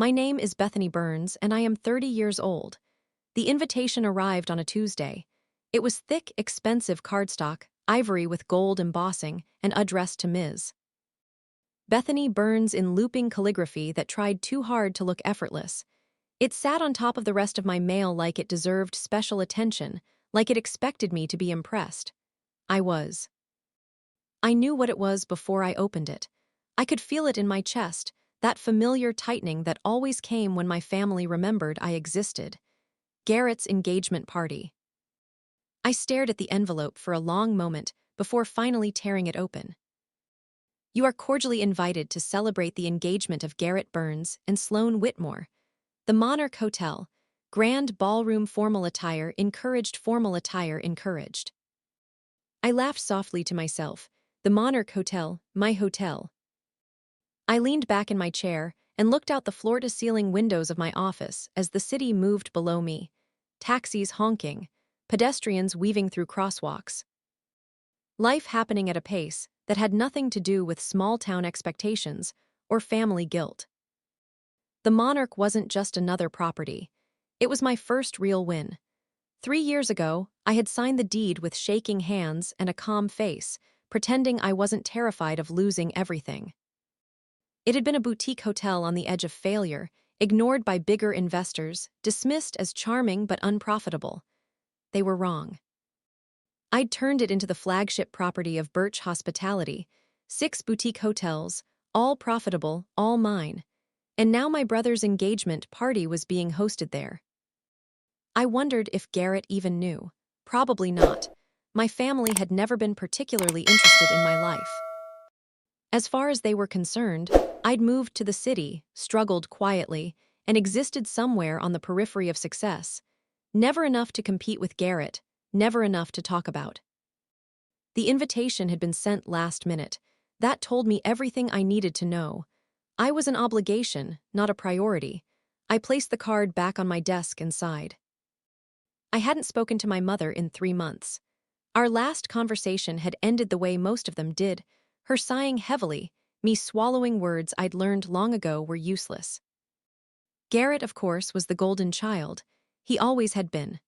My name is Bethany Burns, and I am 30 years old. The invitation arrived on a Tuesday. It was thick, expensive cardstock, ivory with gold embossing, and addressed to Ms. Bethany Burns in looping calligraphy that tried too hard to look effortless. It sat on top of the rest of my mail like it deserved special attention, like it expected me to be impressed. I was. I knew what it was before I opened it. I could feel it in my chest, that familiar tightening that always came when my family remembered I existed. Garrett's engagement party. I stared at the envelope for a long moment before finally tearing it open. You are cordially invited to celebrate the engagement of Garrett Burns and Sloan Whitmore. The Monarch Hotel. Grand ballroom formal attire encouraged, formal attire encouraged. I laughed softly to myself. The Monarch Hotel, my hotel. I leaned back in my chair and looked out the floor-to-ceiling windows of my office as the city moved below me. Taxis honking, pedestrians weaving through crosswalks. Life happening at a pace that had nothing to do with small-town expectations or family guilt. The Monarch wasn't just another property. It was my first real win. 3 years ago, I had signed the deed with shaking hands and a calm face, pretending I wasn't terrified of losing everything. It had been a boutique hotel on the edge of failure, ignored by bigger investors, dismissed as charming but unprofitable. They were wrong. I'd turned it into the flagship property of Birch Hospitality, 6 boutique hotels, all profitable, all mine. And now my brother's engagement party was being hosted there. I wondered if Garrett even knew. Probably not. My family had never been particularly interested in my life. As far as they were concerned, I'd moved to the city, struggled quietly, and existed somewhere on the periphery of success. Never enough to compete with Garrett, never enough to talk about. The invitation had been sent last minute. That told me everything I needed to know. I was an obligation, not a priority. I placed the card back on my desk and sighed. I hadn't spoken to my mother in 3 months. Our last conversation had ended the way most of them did, her sighing heavily, me swallowing words I'd learned long ago were useless. Garrett, of course, was the golden child. He always had been.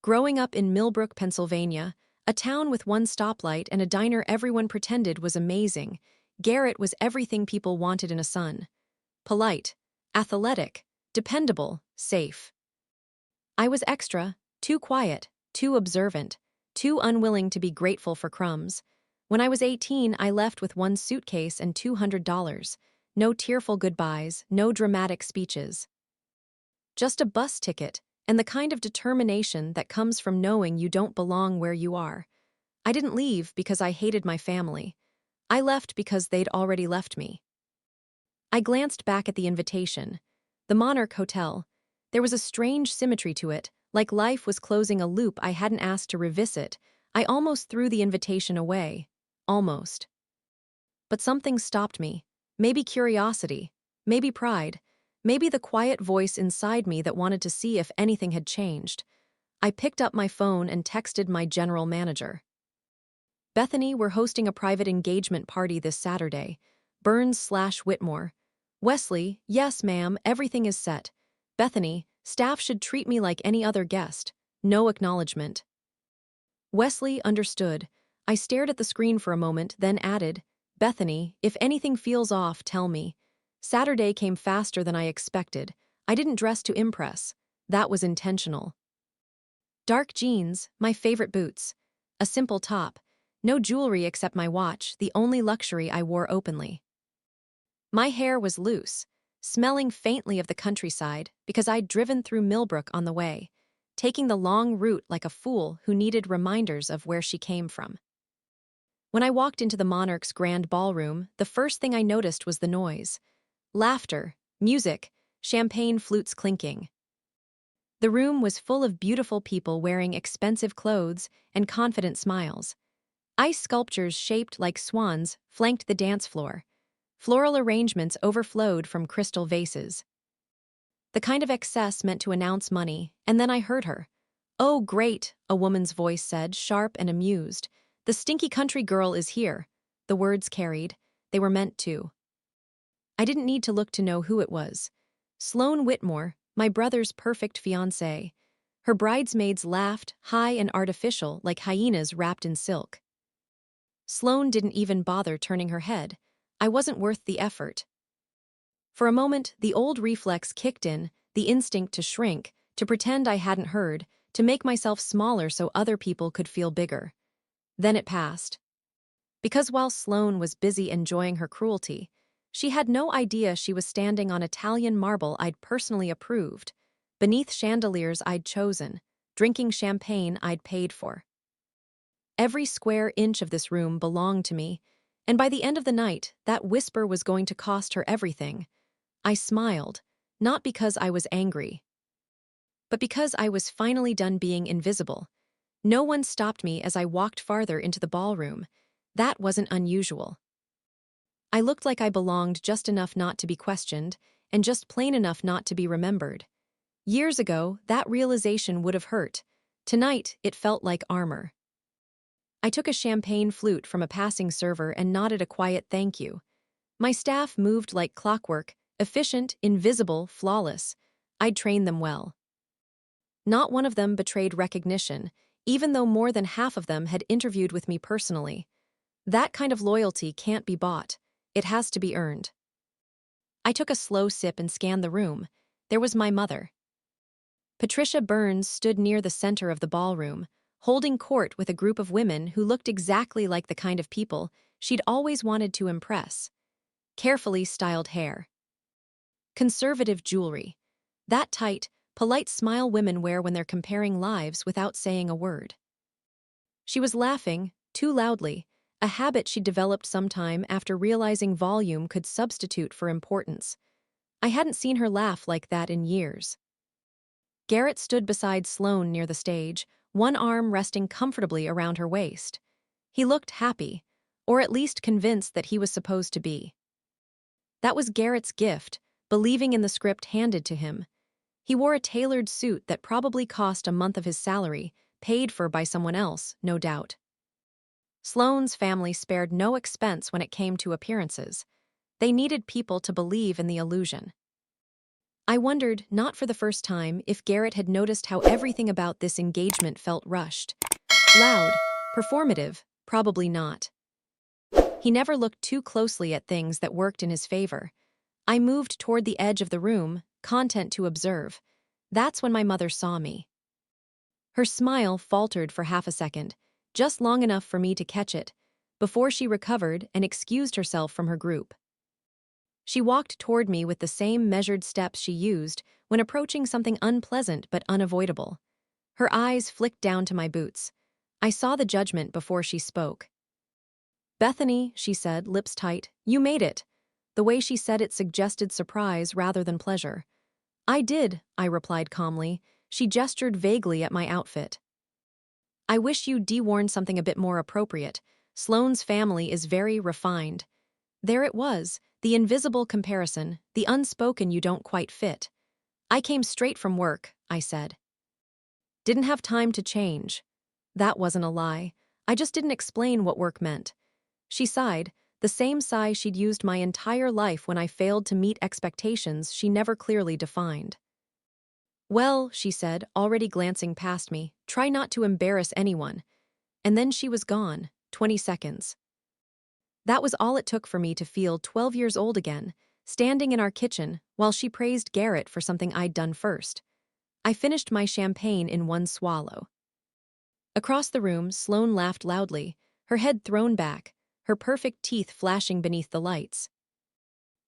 Growing up in Millbrook, Pennsylvania, a town with one stoplight and a diner everyone pretended was amazing, Garrett was everything people wanted in a son. Polite, athletic, dependable, safe. I was extra, too quiet, too observant, too unwilling to be grateful for crumbs. When I was 18, I left with 1 suitcase and $200. No tearful goodbyes, no dramatic speeches. Just a bus ticket, and the kind of determination that comes from knowing you don't belong where you are. I didn't leave because I hated my family. I left because they'd already left me. I glanced back at the invitation. The Monarch Hotel. There was a strange symmetry to it, like life was closing a loop I hadn't asked to revisit. I almost threw the invitation away. Almost. But something stopped me. Maybe curiosity. Maybe pride. Maybe the quiet voice inside me that wanted to see if anything had changed. I picked up my phone and texted my general manager. Bethany, we're hosting a private engagement party this Saturday. Burns/Whitmore. Wesley, yes ma'am, everything is set. Bethany, staff should treat me like any other guest. No acknowledgement. Wesley understood. I stared at the screen for a moment, then added, Bethany, if anything feels off, tell me. Saturday came faster than I expected. I didn't dress to impress. That was intentional. Dark jeans, my favorite boots. A simple top. No jewelry except my watch, the only luxury I wore openly. My hair was loose, smelling faintly of the countryside because I'd driven through Millbrook on the way, taking the long route like a fool who needed reminders of where she came from. When I walked into the Monarch's grand ballroom, the first thing I noticed was the noise. Laughter, music, champagne flutes clinking. The room was full of beautiful people wearing expensive clothes and confident smiles. Ice sculptures shaped like swans flanked the dance floor. Floral arrangements overflowed from crystal vases. The kind of excess meant to announce money, and then I heard her. Oh, great, a woman's voice said, sharp and amused. The stinky country girl is here. The words carried. They were meant to. I didn't need to look to know who it was. Sloane Whitmore, my brother's perfect fiancée. Her bridesmaids laughed, high and artificial, like hyenas wrapped in silk. Sloane didn't even bother turning her head. I wasn't worth the effort. For a moment, the old reflex kicked in, the instinct to shrink, to pretend I hadn't heard, to make myself smaller so other people could feel bigger. Then it passed. Because while Sloane was busy enjoying her cruelty, she had no idea she was standing on Italian marble I'd personally approved, beneath chandeliers I'd chosen, drinking champagne I'd paid for. Every square inch of this room belonged to me, and by the end of the night, that whisper was going to cost her everything. I smiled, not because I was angry, but because I was finally done being invisible. No one stopped me as I walked farther into the ballroom. That wasn't unusual. I looked like I belonged just enough not to be questioned, and just plain enough not to be remembered. Years ago, that realization would have hurt. Tonight, it felt like armor. I took a champagne flute from a passing server and nodded a quiet thank you. My staff moved like clockwork, efficient, invisible, flawless. I'd trained them well. Not one of them betrayed recognition, even though more than half of them had interviewed with me personally. That kind of loyalty can't be bought. It has to be earned. I took a slow sip and scanned the room. There was my mother. Patricia Burns stood near the center of the ballroom, holding court with a group of women who looked exactly like the kind of people she'd always wanted to impress. Carefully styled hair. Conservative jewelry. That tight, polite smile women wear when they're comparing lives without saying a word. She was laughing, too loudly, a habit she'd developed sometime after realizing volume could substitute for importance. I hadn't seen her laugh like that in years. Garrett stood beside Sloane near the stage, one arm resting comfortably around her waist. He looked happy, or at least convinced that he was supposed to be. That was Garrett's gift, believing in the script handed to him. He wore a tailored suit that probably cost a month of his salary, paid for by someone else, no doubt. Sloane's family spared no expense when it came to appearances. They needed people to believe in the illusion. I wondered, not for the first time, if Garrett had noticed how everything about this engagement felt rushed. Loud, performative, probably not. He never looked too closely at things that worked in his favor. I moved toward the edge of the room, content to observe. That's when my mother saw me. Her smile faltered for half a second, just long enough for me to catch it, before she recovered and excused herself from her group. She walked toward me with the same measured steps she used when approaching something unpleasant but unavoidable. Her eyes flicked down to my boots. I saw the judgment before she spoke. "Bethany," she said, lips tight, "you made it." The way she said it suggested surprise rather than pleasure. "I did," I replied calmly. She gestured vaguely at my outfit. "I wish you'd de-worn something a bit more appropriate. Sloane's family is very refined." There it was, the invisible comparison, the unspoken you don't quite fit. "I came straight from work," I said. "Didn't have time to change." That wasn't a lie. I just didn't explain what work meant. She sighed, the same sigh she'd used my entire life when I failed to meet expectations she never clearly defined. "Well," she said, already glancing past me, "try not to embarrass anyone." And then she was gone, 20 seconds. That was all it took for me to feel 12 years old again, standing in our kitchen while she praised Garrett for something I'd done first. I finished my champagne in one swallow. Across the room, Sloane laughed loudly, her head thrown back, her perfect teeth flashing beneath the lights.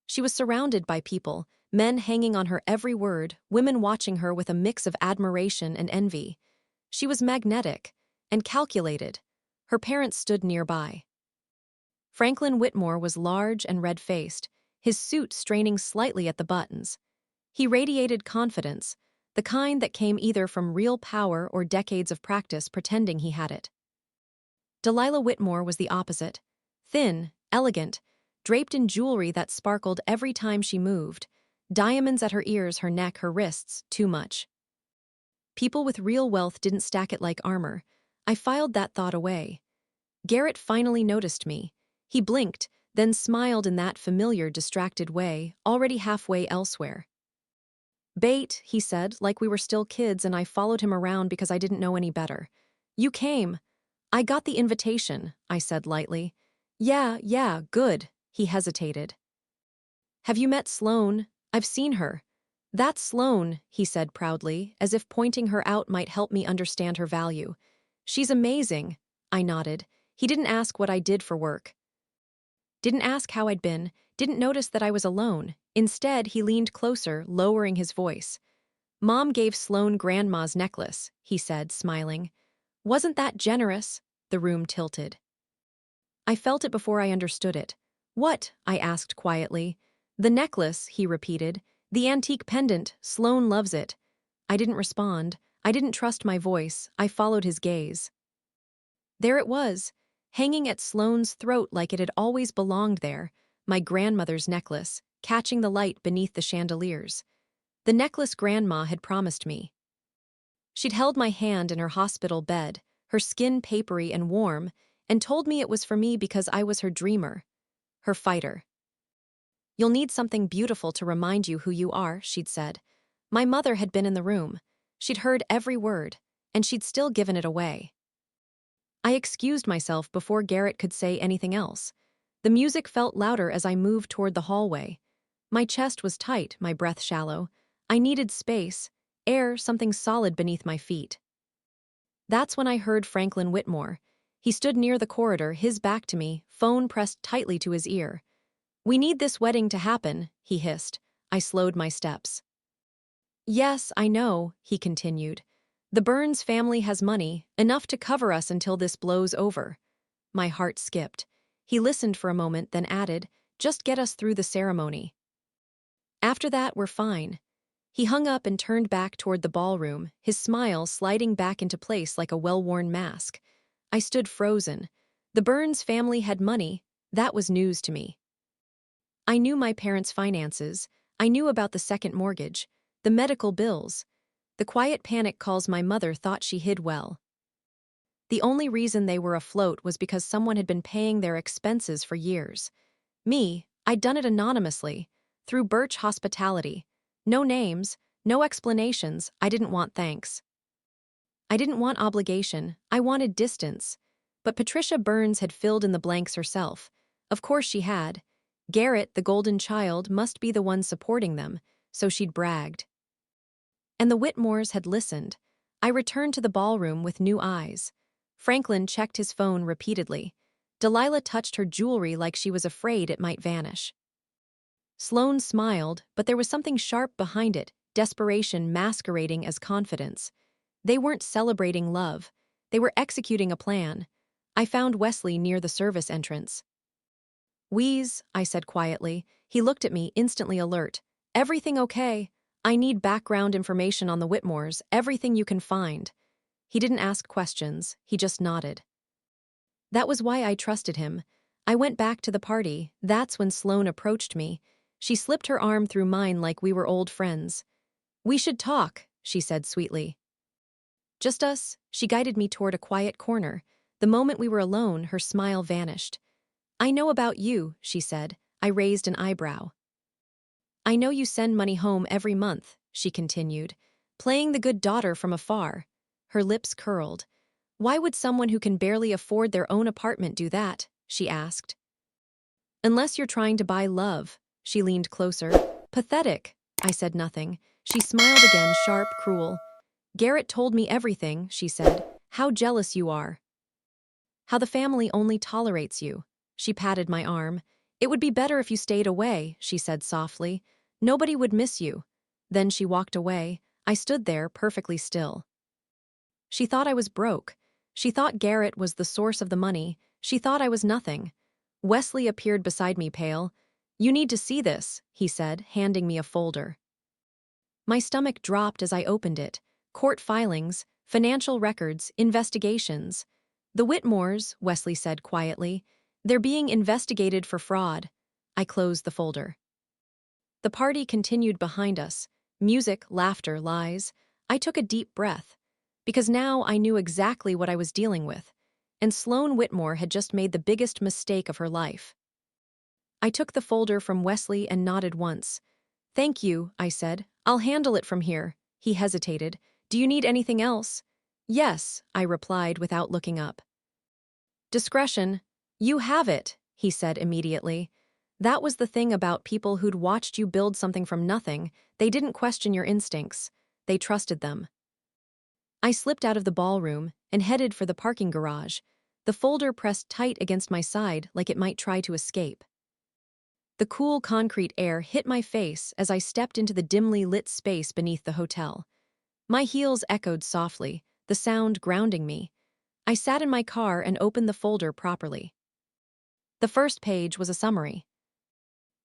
She was surrounded by people, men hanging on her every word, women watching her with a mix of admiration and envy. She was magnetic and calculated. Her parents stood nearby. Franklin Whitmore was large and red-faced, his suit straining slightly at the buttons. He radiated confidence, the kind that came either from real power or decades of practice pretending he had it. Delilah Whitmore was the opposite. Thin, elegant, draped in jewelry that sparkled every time she moved, diamonds at her ears, her neck, her wrists, too much. People with real wealth didn't stack it like armor. I filed that thought away. Garrett finally noticed me. He blinked, then smiled in that familiar, distracted way, already halfway elsewhere. Bait, he said, like we were still kids and I followed him around because I didn't know any better. You came. I got the invitation, I said lightly. Yeah, good, he hesitated. Have you met Sloane? I've seen her. That's Sloane, he said proudly, as if pointing her out might help me understand her value. She's amazing, I nodded. He didn't ask what I did for work. Didn't ask how I'd been, didn't notice that I was alone. Instead, he leaned closer, lowering his voice. Mom gave Sloane Grandma's necklace, he said, smiling. Wasn't that generous? The room tilted. I felt it before I understood it. What? I asked quietly. The necklace, he repeated. The antique pendant, Sloane loves it. I didn't respond. I didn't trust my voice. I followed his gaze. There it was, hanging at Sloane's throat like it had always belonged there, my grandmother's necklace, catching the light beneath the chandeliers. The necklace Grandma had promised me. She'd held my hand in her hospital bed, her skin papery and warm, and told me it was for me because I was her dreamer, her fighter. You'll need something beautiful to remind you who you are, she'd said. My mother had been in the room. She'd heard every word, and she'd still given it away. I excused myself before Garrett could say anything else. The music felt louder as I moved toward the hallway. My chest was tight, my breath shallow. I needed space, air, something solid beneath my feet. That's when I heard Franklin Whitmore. He stood near the corridor, his back to me, phone pressed tightly to his ear. We need this wedding to happen, he hissed. I slowed my steps. Yes, I know, he continued. The Burns family has money, enough to cover us until this blows over. My heart skipped. He listened for a moment, then added, just get us through the ceremony. After that, we're fine. He hung up and turned back toward the ballroom, his smile sliding back into place like a well-worn mask. I stood frozen. The Burns family had money. That was news to me. I knew my parents' finances. I knew about the second mortgage, the medical bills, the quiet panic calls my mother thought she hid well. The only reason they were afloat was because someone had been paying their expenses for years. Me, I'd done it anonymously, through Birch Hospitality. No names, no explanations, I didn't want thanks. I didn't want obligation, I wanted distance. But Patricia Burns had filled in the blanks herself. Of course she had. Garrett, the golden child, must be the one supporting them, so she'd bragged. And the Whitmores had listened. I returned to the ballroom with new eyes. Franklin checked his phone repeatedly. Delilah touched her jewelry like she was afraid it might vanish. Sloane smiled, but there was something sharp behind it, desperation masquerading as confidence. They weren't celebrating love. They were executing a plan. I found Wesley near the service entrance. Wheeze, I said quietly. He looked at me, instantly alert. Everything okay? I need background information on the Whitmores, everything you can find. He didn't ask questions, he just nodded. That was why I trusted him. I went back to the party. That's when Sloane approached me. She slipped her arm through mine like we were old friends. We should talk, she said sweetly. Just us, she guided me toward a quiet corner. The moment we were alone, her smile vanished. I know about you, she said. I raised an eyebrow. I know you send money home every month, she continued, playing the good daughter from afar. Her lips curled. Why would someone who can barely afford their own apartment do that? She asked. Unless you're trying to buy love, she leaned closer. Pathetic. I said nothing. She smiled again, sharp, cruel. Garrett told me everything, she said. How jealous you are. How the family only tolerates you. She patted my arm. It would be better if you stayed away, she said softly. Nobody would miss you. Then she walked away. I stood there, perfectly still. She thought I was broke. She thought Garrett was the source of the money. She thought I was nothing. Wesley appeared beside me, pale. You need to see this, he said, handing me a folder. My stomach dropped as I opened it. Court filings, financial records, investigations. The Whitmores, Wesley said quietly. They're being investigated for fraud. I closed the folder. The party continued behind us. Music, laughter, lies. I took a deep breath. Because now I knew exactly what I was dealing with. And Sloane Whitmore had just made the biggest mistake of her life. I took the folder from Wesley and nodded once. Thank you, I said. I'll handle it from here. He hesitated. Do you need anything else? Yes, I replied without looking up. Discretion. You have it, he said immediately. That was the thing about people who'd watched you build something from nothing. They didn't question your instincts. They trusted them. I slipped out of the ballroom and headed for the parking garage, the folder pressed tight against my side like it might try to escape. The cool concrete air hit my face as I stepped into the dimly lit space beneath the hotel. My heels echoed softly, the sound grounding me. I sat in my car and opened the folder properly. The first page was a summary.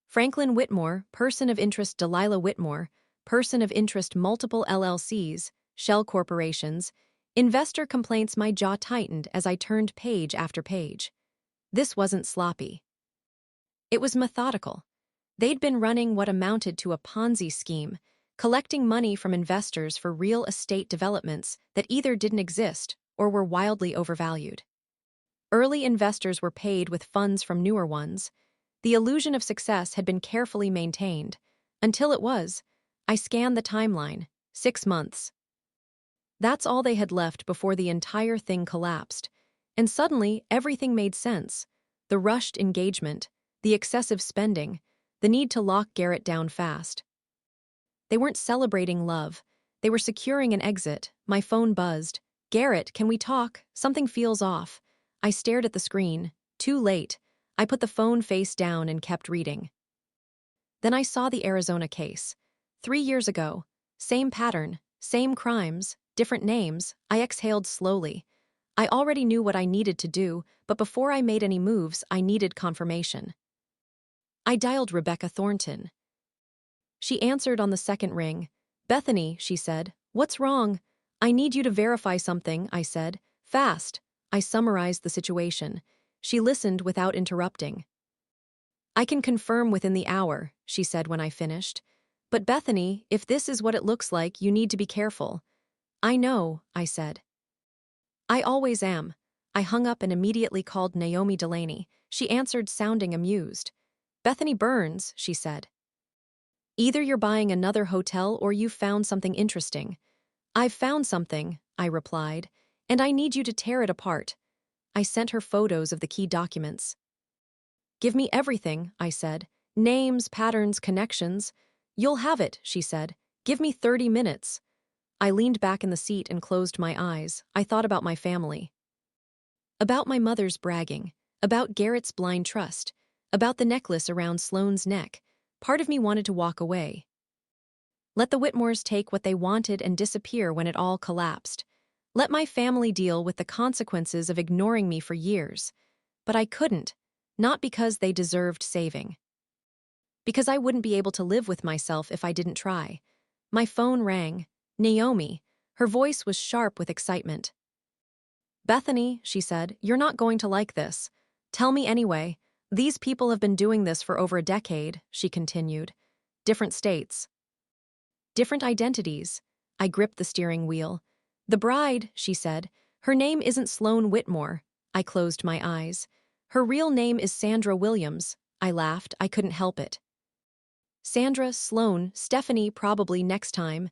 Franklin Whitmore, person of interest Delilah Whitmore, person of interest multiple LLCs, shell corporations, investor complaints. My jaw tightened as I turned page after page. This wasn't sloppy. It was methodical. They'd been running what amounted to a Ponzi scheme, collecting money from investors for real estate developments that either didn't exist or were wildly overvalued. Early investors were paid with funds from newer ones. The illusion of success had been carefully maintained. Until it was. I scanned the timeline. 6 months. That's all they had left before the entire thing collapsed. And suddenly, everything made sense. The rushed engagement, the excessive spending, the need to lock Garrett down fast. They weren't celebrating love. They were securing an exit. My phone buzzed. Garrett, can we talk? Something feels off. I stared at the screen. Too late. I put the phone face down and kept reading. Then I saw the Arizona case. 3 years ago. Same pattern, same crimes, different names. I exhaled slowly. I already knew what I needed to do, but before I made any moves, I needed confirmation. I dialed Rebecca Thornton. She answered on the second ring. Bethany, she said, what's wrong? I need you to verify something, I said. Fast. I summarized the situation. She listened without interrupting. I can confirm within the hour, she said when I finished. But Bethany, if this is what it looks like, you need to be careful. I know, I said. I always am. I hung up and immediately called Naomi Delaney. She answered, sounding amused. Bethany Burns, she said. Either you're buying another hotel or you've found something interesting. I've found something, I replied, and I need you to tear it apart. I sent her photos of the key documents. Give me everything, I said. Names, patterns, connections. You'll have it, she said. Give me 30 minutes. I leaned back in the seat and closed my eyes. I thought about my family. About my mother's bragging. About Garrett's blind trust. About the necklace around Sloane's neck. Part of me wanted to walk away. Let the Whitmores take what they wanted and disappear when it all collapsed. Let my family deal with the consequences of ignoring me for years. But I couldn't. Not because they deserved saving. Because I wouldn't be able to live with myself if I didn't try. My phone rang. Naomi. Her voice was sharp with excitement. Bethany, she said, you're not going to like this. Tell me anyway. These people have been doing this for over a decade, she continued. Different states. Different identities. I gripped the steering wheel. The bride, she said, her name isn't Sloane Whitmore. I closed my eyes. Her real name is Sandra Williams. I laughed. I couldn't help it. Sandra, Sloane, Stephanie probably next time.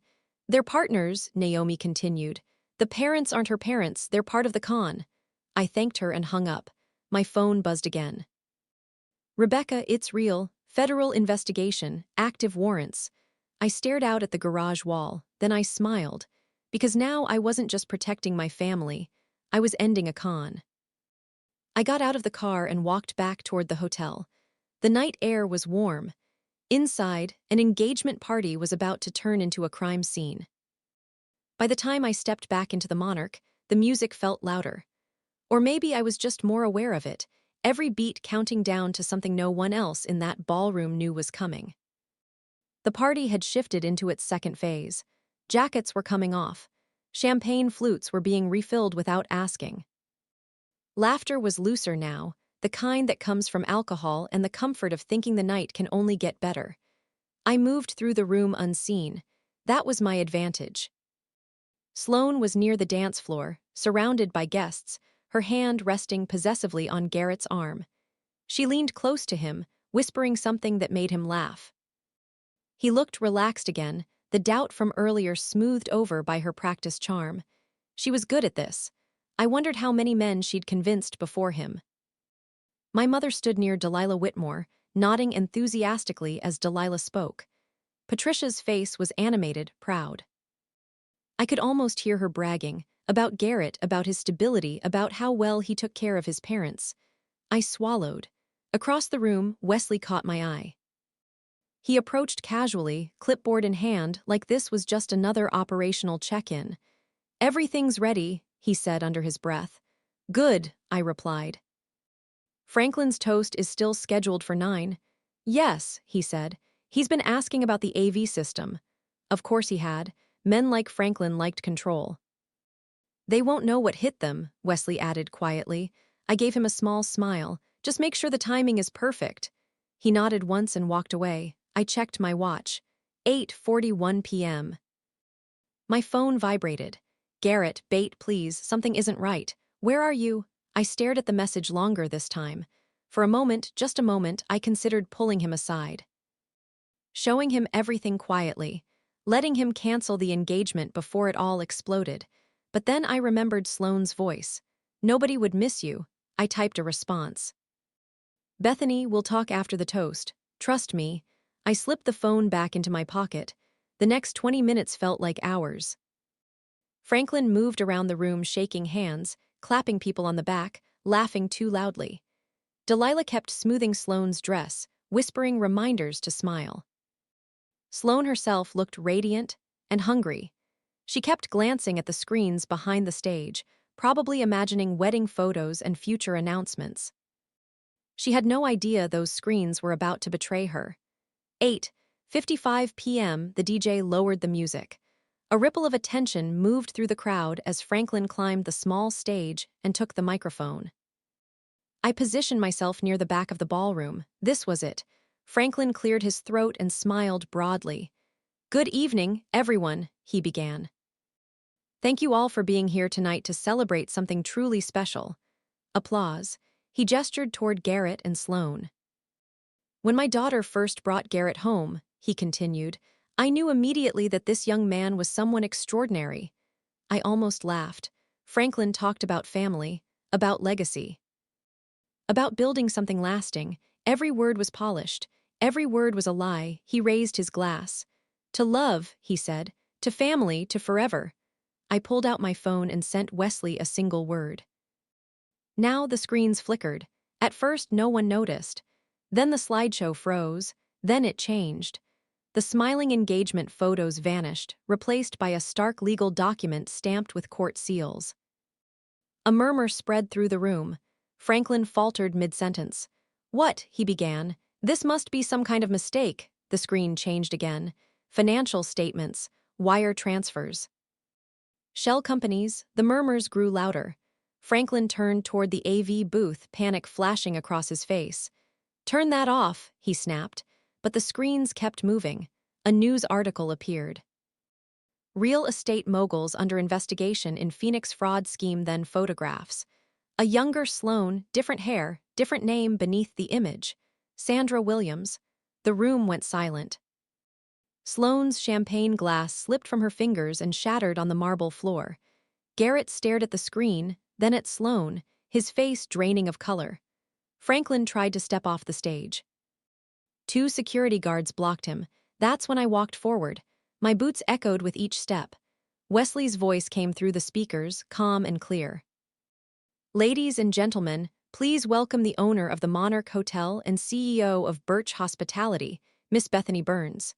They're partners, Naomi continued. The parents aren't her parents, they're part of the con. I thanked her and hung up. My phone buzzed again. Rebecca, it's real. Federal investigation, active warrants. I stared out at the garage wall, then I smiled. Because now I wasn't just protecting my family, I was ending a con. I got out of the car and walked back toward the hotel. The night air was warm. Inside, an engagement party was about to turn into a crime scene. By the time I stepped back into the Monarch, the music felt louder. Or maybe I was just more aware of it, every beat counting down to something no one else in that ballroom knew was coming. The party had shifted into its second phase. Jackets were coming off. Champagne flutes were being refilled without asking. Laughter was looser now, the kind that comes from alcohol and the comfort of thinking the night can only get better. I moved through the room unseen. That was my advantage. Sloane was near the dance floor, surrounded by guests, her hand resting possessively on Garrett's arm. She leaned close to him, whispering something that made him laugh. He looked relaxed again, the doubt from earlier smoothed over by her practiced charm. She was good at this. I wondered how many men she'd convinced before him. My mother stood near Delilah Whitmore, nodding enthusiastically as Delilah spoke. Patricia's face was animated, proud. I could almost hear her bragging, about Garrett, about his stability, about how well he took care of his parents. I swallowed. Across the room, Wesley caught my eye. He approached casually, clipboard in hand, like this was just another operational check-in. "Everything's ready," he said under his breath. "Good," I replied. "Franklin's toast is still scheduled for 9. "Yes," he said. "He's been asking about the AV system." Of course he had. Men like Franklin liked control. "They won't know what hit them," Wesley added quietly. I gave him a small smile. "Just make sure the timing is perfect." He nodded once and walked away. I checked my watch. 8:41 p.m. My phone vibrated. "Garrett, bait please, something isn't right. Where are you?" I stared at the message longer this time. For a moment, just a moment, I considered pulling him aside. Showing him everything quietly. Letting him cancel the engagement before it all exploded. But then I remembered Sloane's voice. "Nobody would miss you." I typed a response. "Bethany, we'll talk after the toast. Trust me." I slipped the phone back into my pocket. The next 20 minutes felt like hours. Franklin moved around the room shaking hands, clapping people on the back, laughing too loudly. Delilah kept smoothing Sloane's dress, whispering reminders to smile. Sloane herself looked radiant and hungry. She kept glancing at the screens behind the stage, probably imagining wedding photos and future announcements. She had no idea those screens were about to betray her. 8:55 p.m., the DJ lowered the music. A ripple of attention moved through the crowd as Franklin climbed the small stage and took the microphone. I positioned myself near the back of the ballroom. This was it. Franklin cleared his throat and smiled broadly. "Good evening, everyone," he began. "Thank you all for being here tonight to celebrate something truly special." Applause. He gestured toward Garrett and Sloane. "When my daughter first brought Garrett home," he continued, "I knew immediately that this young man was someone extraordinary." I almost laughed. Franklin talked about family, about legacy, about building something lasting. Every word was polished. Every word was a lie. He raised his glass. "To love," he said, "to family, to forever." I pulled out my phone and sent Wesley a single word. Now the screens flickered. At first, no one noticed. Then the slideshow froze. Then it changed. The smiling engagement photos vanished, replaced by a stark legal document stamped with court seals. A murmur spread through the room. Franklin faltered mid-sentence. "What?" he began. "This must be some kind of mistake." The screen changed again. Financial statements, wire transfers, shell companies. The murmurs grew louder. Franklin turned toward the AV booth, panic flashing across his face. "Turn that off," he snapped. But the screens kept moving. A news article appeared. "Real estate moguls under investigation in Phoenix fraud scheme," then photographs. A younger Sloane, different hair, different name beneath the image. Sandra Williams. The room went silent. Sloane's champagne glass slipped from her fingers and shattered on the marble floor. Garrett stared at the screen, then at Sloane, his face draining of color. Franklin tried to step off the stage. 2 security guards blocked him. That's when I walked forward. My boots echoed with each step. Wesley's voice came through the speakers, calm and clear. "Ladies and gentlemen, please welcome the owner of the Monarch Hotel and CEO of Birch Hospitality, Miss Bethany Burns."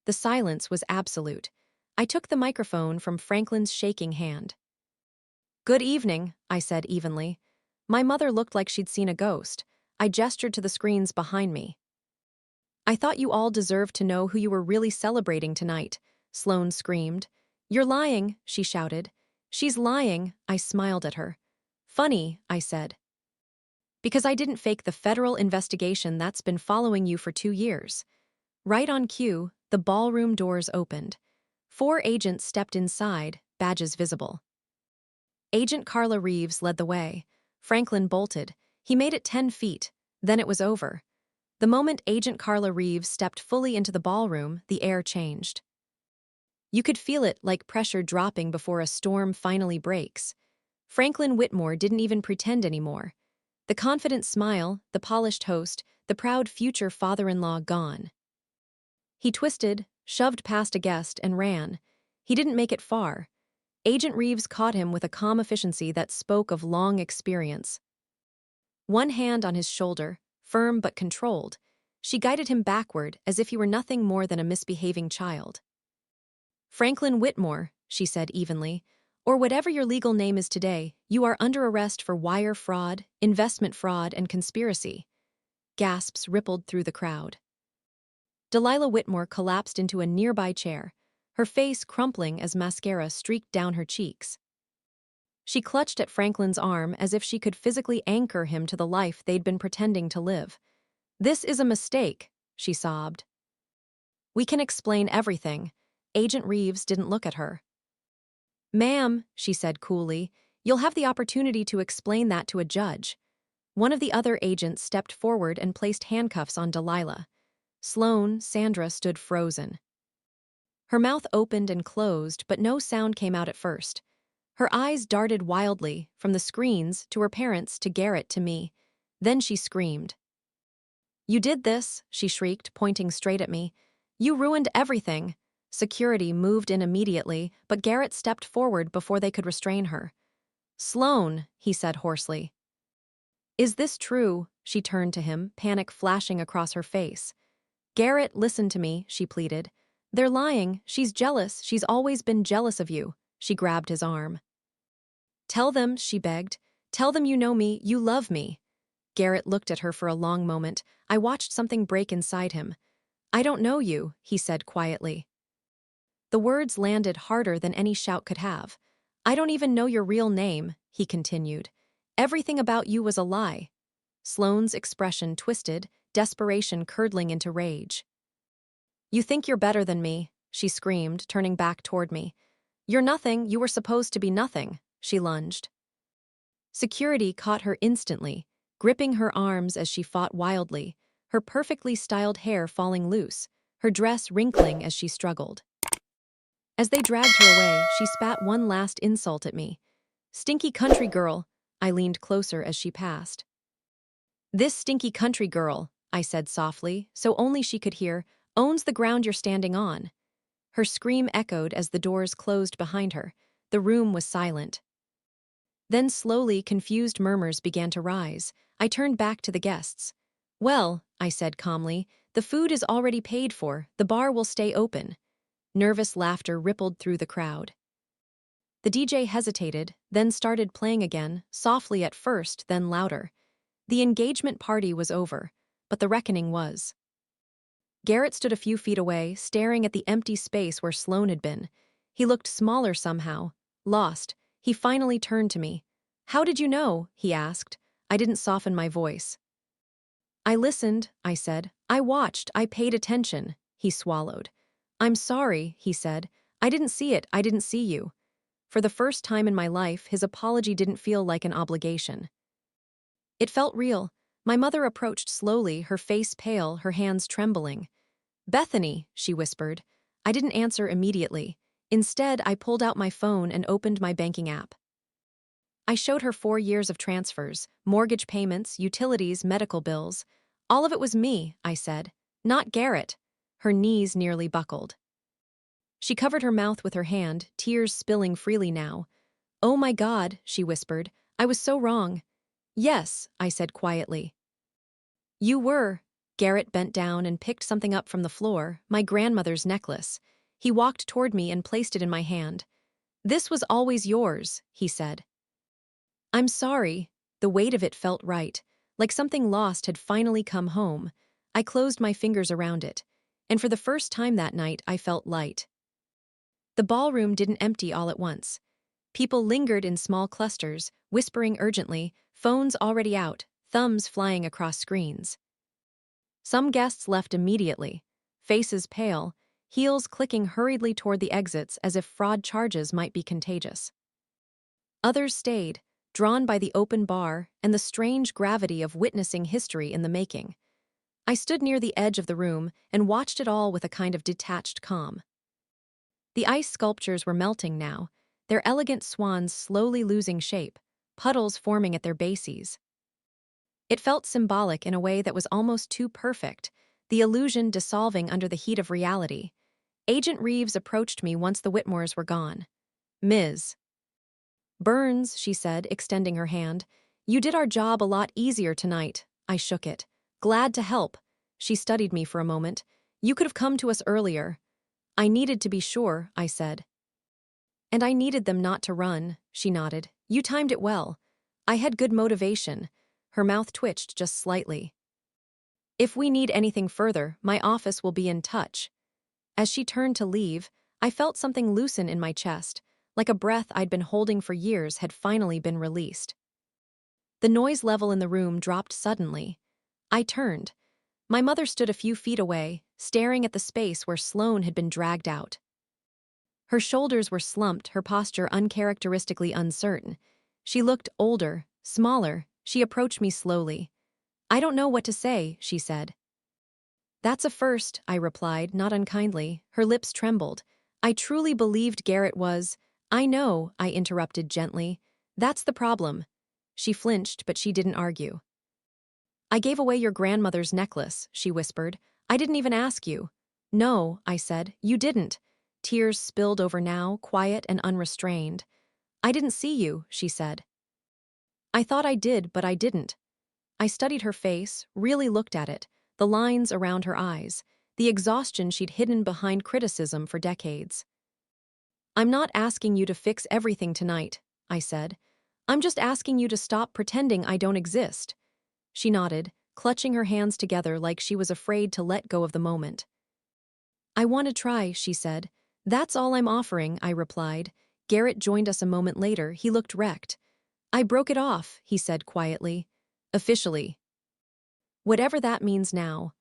The silence was absolute. I took the microphone from Franklin's shaking hand. "Good evening," I said evenly. My mother looked like she'd seen a ghost. I gestured to the screens behind me. "I thought you all deserved to know who you were really celebrating tonight," Sloane screamed. "You're lying," she shouted. "She's lying," I smiled at her. "Funny," I said. "Because I didn't fake the federal investigation that's been following you for 2 years." Right on cue, the ballroom doors opened. 4 agents stepped inside, badges visible. Agent Carla Reeves led the way. Franklin bolted. He made it 10 feet. Then it was over. The moment Agent Carla Reeves stepped fully into the ballroom, the air changed. You could feel it like pressure dropping before a storm finally breaks. Franklin Whitmore didn't even pretend anymore. The confident smile, the polished host, the proud future father-in-law gone. He twisted, shoved past a guest, and ran. He didn't make it far. Agent Reeves caught him with a calm efficiency that spoke of long experience. One hand on his shoulder, firm but controlled, she guided him backward as if he were nothing more than a misbehaving child. "Franklin Whitmore," she said evenly, "or whatever your legal name is today, you are under arrest for wire fraud, investment fraud, and conspiracy." Gasps rippled through the crowd. Delilah Whitmore collapsed into a nearby chair, her face crumpling as mascara streaked down her cheeks. She clutched at Franklin's arm as if she could physically anchor him to the life they'd been pretending to live. "This is a mistake," she sobbed. "We can explain everything." Agent Reeves didn't look at her. "Ma'am," she said coolly, "you'll have the opportunity to explain that to a judge." One of the other agents stepped forward and placed handcuffs on Delilah. Sloane, Sandra, stood frozen. Her mouth opened and closed, but no sound came out at first. Her eyes darted wildly, from the screens, to her parents, to Garrett, to me. Then she screamed. "You did this," she shrieked, pointing straight at me. "You ruined everything." Security moved in immediately, but Garrett stepped forward before they could restrain her. "Sloane," he said hoarsely. "Is this true?" She turned to him, panic flashing across her face. "Garrett, listen to me," she pleaded. "They're lying. She's jealous. She's always been jealous of you." She grabbed his arm. "Tell them," she begged. "Tell them you know me, you love me." Garrett looked at her for a long moment. I watched something break inside him. "I don't know you," he said quietly. The words landed harder than any shout could have. "I don't even know your real name," he continued. "Everything about you was a lie." Sloane's expression twisted, desperation curdling into rage. "You think you're better than me," she screamed, turning back toward me. "You're nothing, you were supposed to be nothing," she lunged. Security caught her instantly, gripping her arms as she fought wildly, her perfectly styled hair falling loose, her dress wrinkling as she struggled. As they dragged her away, she spat one last insult at me. "Stinky country girl," I leaned closer as she passed. "This stinky country girl," I said softly, so only she could hear, "owns the ground you're standing on." Her scream echoed as the doors closed behind her. The room was silent. Then slowly, confused murmurs began to rise. I turned back to the guests. "Well," I said calmly, "the food is already paid for. The bar will stay open." Nervous laughter rippled through the crowd. The DJ hesitated, then started playing again, softly at first, then louder. The engagement party was over, but the reckoning was. Garrett stood a few feet away, staring at the empty space where Sloane had been. He looked smaller somehow, lost. He finally turned to me. "How did you know?" he asked. I didn't soften my voice. "I listened," I said. "I watched, I paid attention." He swallowed. "I'm sorry," he said. "I didn't see it, I didn't see you." For the first time in my life, his apology didn't feel like an obligation. It felt real. My mother approached slowly, her face pale, her hands trembling. "Bethany," she whispered. I didn't answer immediately. Instead, I pulled out my phone and opened my banking app. I showed her 4 years of transfers, mortgage payments, utilities, medical bills. "All of it was me," I said. "Not Garrett." Her knees nearly buckled. She covered her mouth with her hand, tears spilling freely now. "Oh my God," she whispered. "I was so wrong." "Yes," I said quietly. "You were." Garrett bent down and picked something up from the floor, my grandmother's necklace. He walked toward me and placed it in my hand. "This was always yours," he said. "I'm sorry." The weight of it felt right, like something lost had finally come home. I closed my fingers around it, and for the first time that night I felt light. The ballroom didn't empty all at once. People lingered in small clusters, whispering urgently, phones already out, thumbs flying across screens. Some guests left immediately, faces pale, heels clicking hurriedly toward the exits as if fraud charges might be contagious. Others stayed, drawn by the open bar and the strange gravity of witnessing history in the making. I stood near the edge of the room and watched it all with a kind of detached calm. The ice sculptures were melting now, their elegant swans slowly losing shape, puddles forming at their bases. It felt symbolic in a way that was almost too perfect, the illusion dissolving under the heat of reality. Agent Reeves approached me once the Whitmores were gone. "Ms. Burns," she said, extending her hand, "you did our job a lot easier tonight." I shook it. "Glad to help." She studied me for a moment. "You could have come to us earlier." "I needed to be sure," I said. "And I needed them not to run," she nodded. "You timed it well. I had good motivation." Her mouth twitched just slightly. "If we need anything further, my office will be in touch." As she turned to leave, I felt something loosen in my chest, like a breath I'd been holding for years had finally been released. The noise level in the room dropped suddenly. I turned. My mother stood a few feet away, staring at the space where Sloane had been dragged out. Her shoulders were slumped, her posture uncharacteristically uncertain. She looked older, smaller. She approached me slowly. "I don't know what to say," she said. "That's a first," I replied, not unkindly. Her lips trembled. "I truly believed Garrett was—" "I know," I interrupted gently. "That's the problem." She flinched, but she didn't argue. "I gave away your grandmother's necklace," she whispered. "I didn't even ask you." "No," I said, "you didn't." Tears spilled over now, quiet and unrestrained. "I didn't see you," she said. "I thought I did, but I didn't." I studied her face, really looked at it, the lines around her eyes, the exhaustion she'd hidden behind criticism for decades. "I'm not asking you to fix everything tonight," I said. "I'm just asking you to stop pretending I don't exist." She nodded, clutching her hands together like she was afraid to let go of the moment. "I want to try," she said. "That's all I'm offering," I replied. Garrett joined us a moment later. He looked wrecked. "I broke it off," he said quietly. "Officially. Whatever that means now."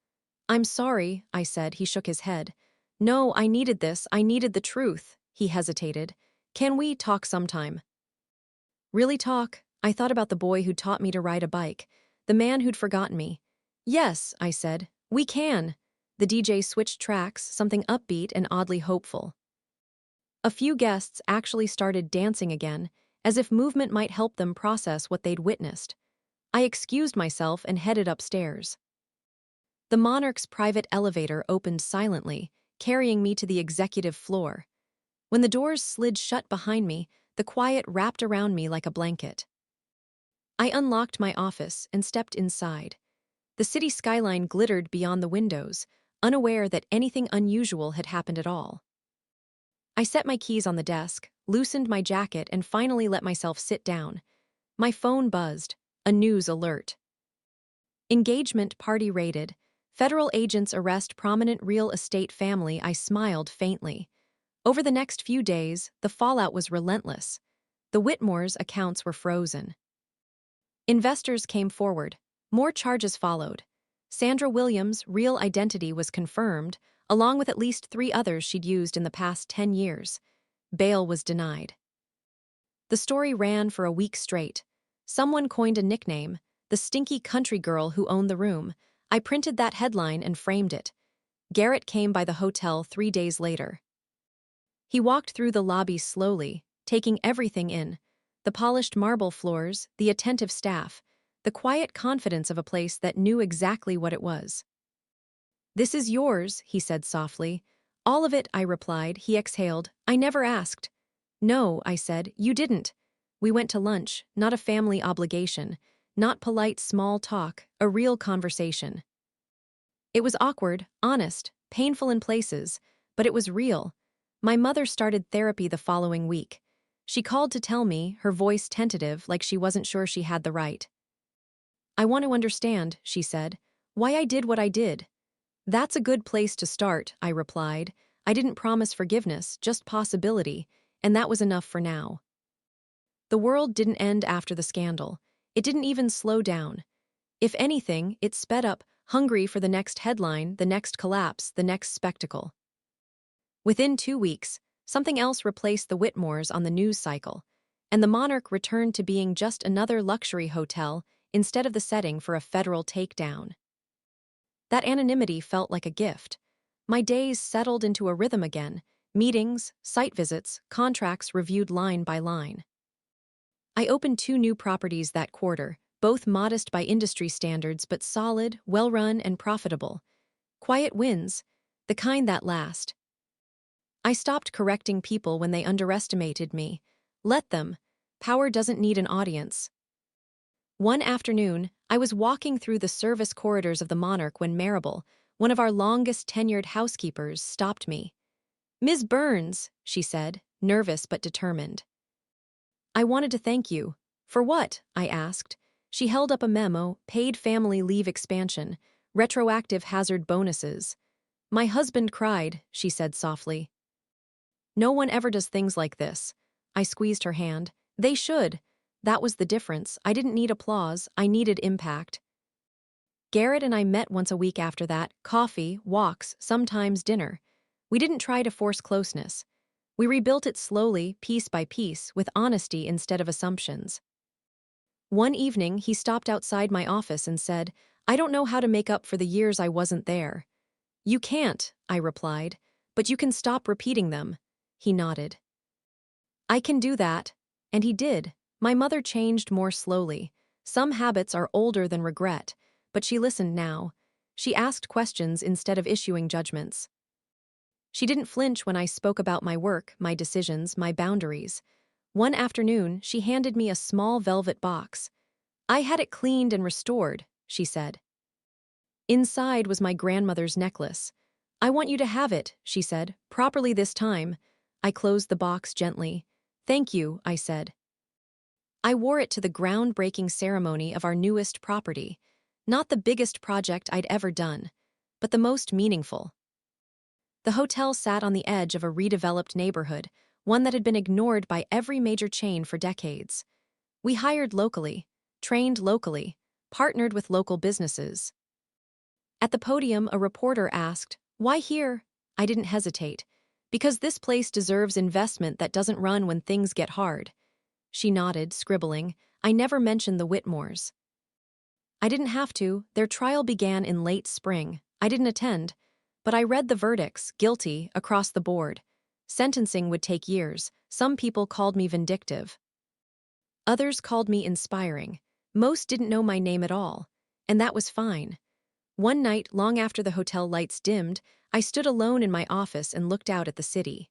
"I'm sorry," I said. He shook his head. "No, I needed this. I needed the truth." He hesitated. "Can we talk sometime?" "Really talk?" I thought about the boy who'd taught me to ride a bike, the man who'd forgotten me. "Yes," I said. "We can." The DJ switched tracks, something upbeat and oddly hopeful. A few guests actually started dancing again, as if movement might help them process what they'd witnessed. I excused myself and headed upstairs. The Monarch's private elevator opened silently, carrying me to the executive floor. When the doors slid shut behind me, the quiet wrapped around me like a blanket. I unlocked my office and stepped inside. The city skyline glittered beyond the windows, unaware that anything unusual had happened at all. I set my keys on the desk, loosened my jacket, and finally let myself sit down. My phone buzzed, a news alert. "Engagement party raided. Federal agents arrest prominent real estate family." I smiled faintly. Over the next few days, the fallout was relentless. The Whitmores' accounts were frozen. Investors came forward. More charges followed. Sandra Williams' real identity was confirmed, along with at least 3 others she'd used in the past 10 years. Bail was denied. The story ran for a week straight. Someone coined a nickname, "the stinky country girl who owned the room." I printed that headline and framed it. Garrett came by the hotel 3 days later. He walked through the lobby slowly, taking everything in. The polished marble floors, the attentive staff, the quiet confidence of a place that knew exactly what it was. "This is yours," he said softly. "All of it," I replied. He exhaled. "I never asked." "No," I said, "you didn't." We went to lunch, not a family obligation, not polite small talk, a real conversation. It was awkward, honest, painful in places, but it was real. My mother started therapy the following week. She called to tell me, her voice tentative, like she wasn't sure she had the right. "I want to understand," she said, "why I did what I did." "That's a good place to start," I replied. I didn't promise forgiveness, just possibility, and that was enough for now. The world didn't end after the scandal. It didn't even slow down. If anything, it sped up, hungry for the next headline, the next collapse, the next spectacle. Within 2 weeks, something else replaced the Whitmores on the news cycle, and the Monarch returned to being just another luxury hotel instead of the setting for a federal takedown. That anonymity felt like a gift. My days settled into a rhythm again, Meetings, site visits, contracts reviewed line by line. I opened 2 new properties that quarter, both modest by industry standards but solid, well-run, and profitable. Quiet wins, the kind that last. I stopped correcting people when they underestimated me. Let them. Power doesn't need an audience. One afternoon, I was walking through the service corridors of the Monarch when Maribel, one of our longest-tenured housekeepers, stopped me. "Ms. Burns," she said, nervous but determined. "I wanted to thank you." "For what?" I asked. She held up a memo, paid family leave expansion, retroactive hazard bonuses. "My husband cried," she said softly. "No one ever does things like this." I squeezed her hand. "They should." That was the difference. I didn't need applause, I needed impact. Garrett and I met once a week after that, coffee, walks, sometimes dinner. We didn't try to force closeness. We rebuilt it slowly, piece by piece, with honesty instead of assumptions. One evening, he stopped outside my office and said, "I don't know how to make up for the years I wasn't there." "You can't," I replied, "but you can stop repeating them." He nodded. "I can do that." And he did. My mother changed more slowly. Some habits are older than regret, but she listened now. She asked questions instead of issuing judgments. She didn't flinch when I spoke about my work, my decisions, my boundaries. One afternoon, she handed me a small velvet box. "I had it cleaned and restored," she said. Inside was my grandmother's necklace. "I want you to have it," she said, "properly this time." I closed the box gently. "Thank you," I said. I wore it to the groundbreaking ceremony of our newest property. Not the biggest project I'd ever done, but the most meaningful. The hotel sat on the edge of a redeveloped neighborhood, one that had been ignored by every major chain for decades. We hired locally, trained locally, partnered with local businesses. At the podium, a reporter asked, "Why here?" I didn't hesitate. "Because this place deserves investment that doesn't run when things get hard." She nodded, scribbling. "I never mentioned the Whitmores." I didn't have to. Their trial began in late spring. I didn't attend. But I read the verdicts, guilty, across the board. Sentencing would take years. Some people called me vindictive. Others called me inspiring. Most didn't know my name at all. And that was fine. One night, long after the hotel lights dimmed, I stood alone in my office and looked out at the city.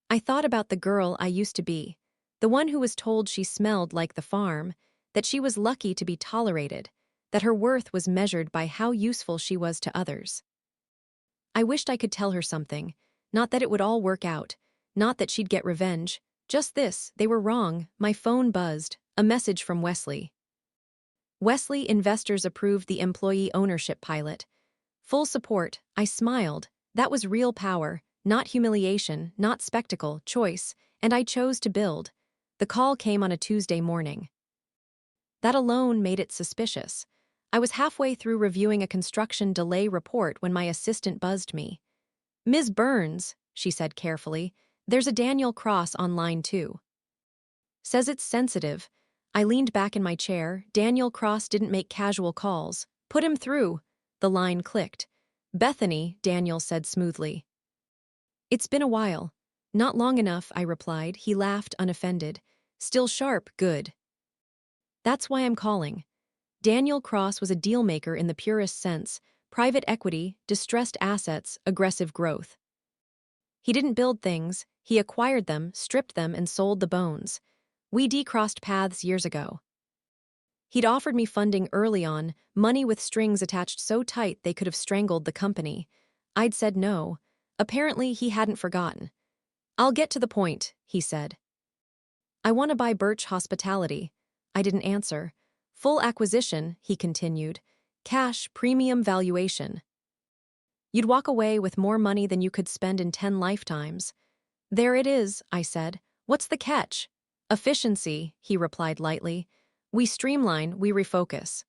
I thought about the girl I used to be, the one who was told she smelled like the farm, that she was lucky to be tolerated, that her worth was measured by how useful she was to others. I wished I could tell her something, not that it would all work out, not that she'd get revenge, just this: they were wrong. My phone buzzed, a message from Wesley. Wesley investors approved the employee ownership pilot. Full support. I smiled. That was real power, not humiliation, not spectacle, choice, and I chose to build. The call came on a Tuesday morning. That alone made it suspicious. I was halfway through reviewing a construction delay report when my assistant buzzed me. "Ms. Burns," she said carefully, "there's a Daniel Cross on line 2. Says it's sensitive." I leaned back in my chair. Daniel Cross didn't make casual calls. "Put him through." The line clicked. "Bethany," Daniel said smoothly. "It's been a while." "Not long enough," I replied. He laughed, unoffended. "Still sharp, good." "That's why I'm calling." Daniel Cross was a dealmaker in the purest sense: private equity, distressed assets, aggressive growth. He didn't build things, he acquired them, stripped them, and sold the bones. We decrossed paths years ago. He'd offered me funding early on, money with strings attached so tight they could have strangled the company. I'd said no. Apparently, he hadn't forgotten. "I'll get to the point," he said. "I want to buy Birch Hospitality." I didn't answer. "Full acquisition," he continued. "Cash, premium valuation. You'd walk away with more money than you could spend in 10 lifetimes." "There it is," I said. "What's the catch?" "Efficiency," he replied lightly. "We streamline, we refocus.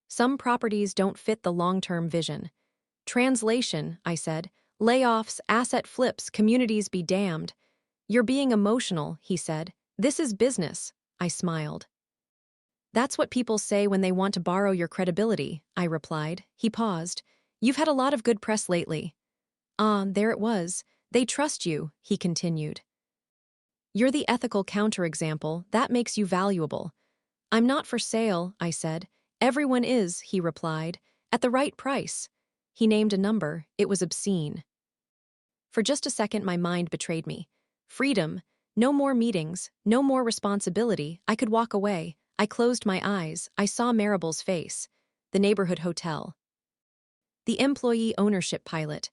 Some properties don't fit the long-term vision." "Translation," I said. "Layoffs, asset flips, communities be damned." "You're being emotional," he said. "This is business." I smiled. "That's what people say when they want to borrow your credibility," I replied. He paused. "You've had a lot of good press lately." Ah, there it was. They trust you, he continued. You're the ethical counterexample, that makes you valuable. I'm not for sale, I said. Everyone is, he replied, at the right price. He named a number, it was obscene. For just a second my mind betrayed me. Freedom, no more meetings, no more responsibility, I could walk away. I closed my eyes, I saw Maribel's face. The neighborhood hotel. The employee ownership pilot.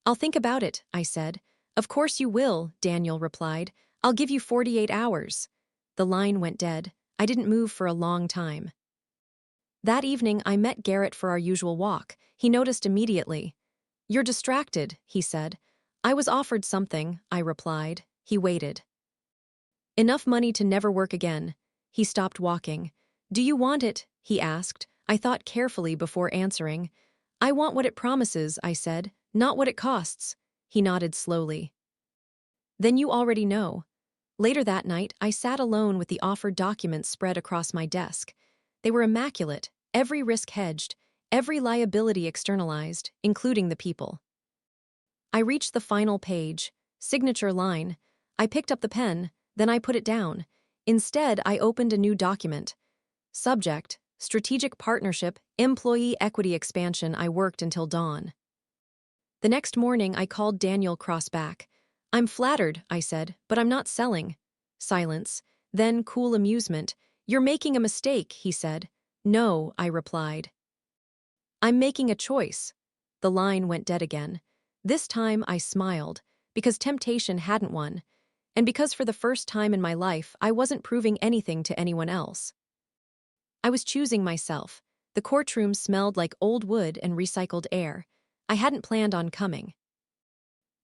I'll think about it, I said. Of course you will, Daniel replied. I'll give you 48 hours. The line went dead. I didn't move for a long time. That evening I met Garrett for our usual walk. He noticed immediately. You're distracted, he said. I was offered something, I replied. He waited. Enough money to never work again. He stopped walking. Do you want it? He asked. I thought carefully before answering. I want what it promises, I said, not what it costs. He nodded slowly. Then you already know. Later that night, I sat alone with the offered documents spread across my desk. They were immaculate, every risk hedged, every liability externalized, including the people. I reached the final page, signature line. I picked up the pen, then I put it down. Instead, I opened a new document. Subject, Strategic Partnership, Employee Equity Expansion. I worked until dawn. The next morning, I called Daniel Cross back. I'm flattered, I said, but I'm not selling. Silence. Then cool amusement. You're making a mistake, he said. No, I replied. I'm making a choice. The line went dead again. This time I smiled, because temptation hadn't won, and because for the first time in my life I wasn't proving anything to anyone else. I was choosing myself. The courtroom smelled like old wood and recycled air. I hadn't planned on coming.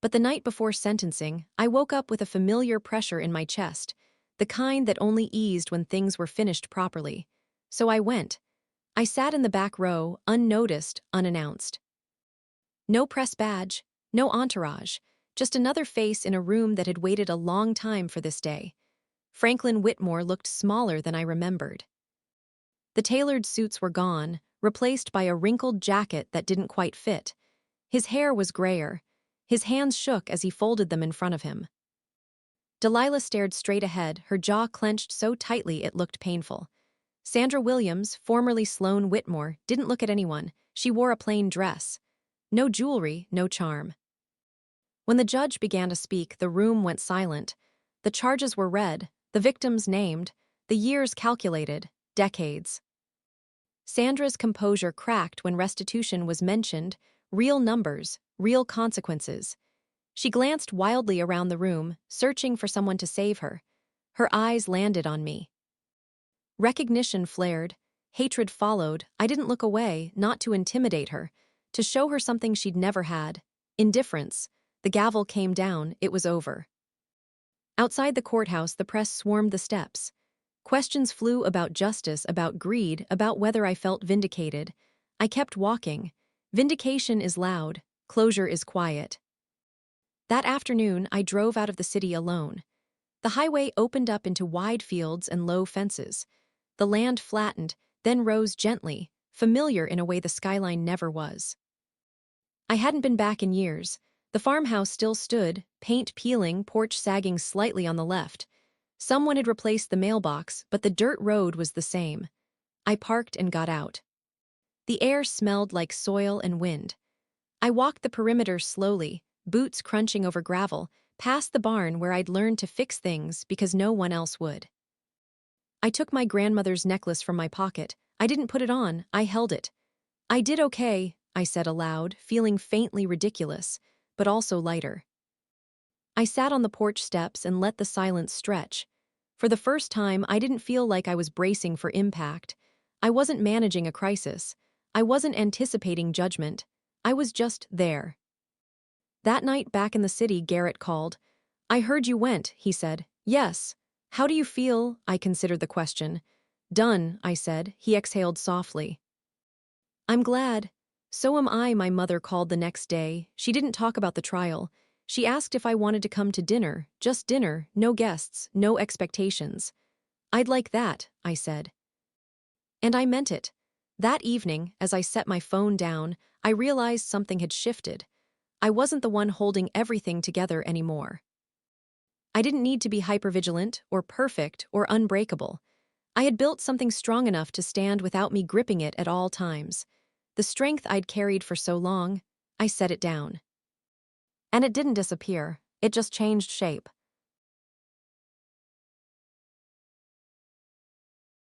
But the night before sentencing, I woke up with a familiar pressure in my chest, the kind that only eased when things were finished properly. So I went. I sat in the back row, unnoticed, unannounced. No press badge, no entourage, just another face in a room that had waited a long time for this day. Franklin Whitmore looked smaller than I remembered. The tailored suits were gone, replaced by a wrinkled jacket that didn't quite fit. His hair was grayer. His hands shook as he folded them in front of him. Delilah stared straight ahead, her jaw clenched so tightly it looked painful. Sandra Williams, formerly Sloane Whitmore, didn't look at anyone. She wore a plain dress. No jewelry, no charm. When the judge began to speak, the room went silent. The charges were read, the victims named, the years calculated, decades. Sandra's composure cracked when restitution was mentioned, real numbers, real consequences. She glanced wildly around the room, searching for someone to save her. Her eyes landed on me. Recognition flared, hatred followed. I didn't look away, not to intimidate her, to show her something she'd never had. Indifference. The gavel came down, it was over. Outside the courthouse, the press swarmed the steps. Questions flew about justice, about greed, about whether I felt vindicated. I kept walking. Vindication is loud, closure is quiet. That afternoon, I drove out of the city alone. The highway opened up into wide fields and low fences. The land flattened, then rose gently, familiar in a way the skyline never was. I hadn't been back in years. The farmhouse still stood, paint peeling, porch sagging slightly on the left. Someone had replaced the mailbox, but the dirt road was the same. I parked and got out. The air smelled like soil and wind. I walked the perimeter slowly, boots crunching over gravel, past the barn where I'd learned to fix things because no one else would. I took my grandmother's necklace from my pocket. I didn't put it on, I held it. I did okay, I said aloud, feeling faintly ridiculous, but also lighter. I sat on the porch steps and let the silence stretch. For the first time, I didn't feel like I was bracing for impact. I wasn't managing a crisis. I wasn't anticipating judgment. I was just there. That night back in the city, Garrett called. I heard you went, he said. Yes. How do you feel? I considered the question. Done, I said. He exhaled softly. I'm glad. So am I, my mother called the next day. She didn't talk about the trial. She asked if I wanted to come to dinner, just dinner, no guests, no expectations. I'd like that, I said. And I meant it. That evening, as I set my phone down, I realized something had shifted. I wasn't the one holding everything together anymore. I didn't need to be hypervigilant or perfect or unbreakable. I had built something strong enough to stand without me gripping it at all times. The strength I'd carried for so long, I set it down. And it didn't disappear, it just changed shape.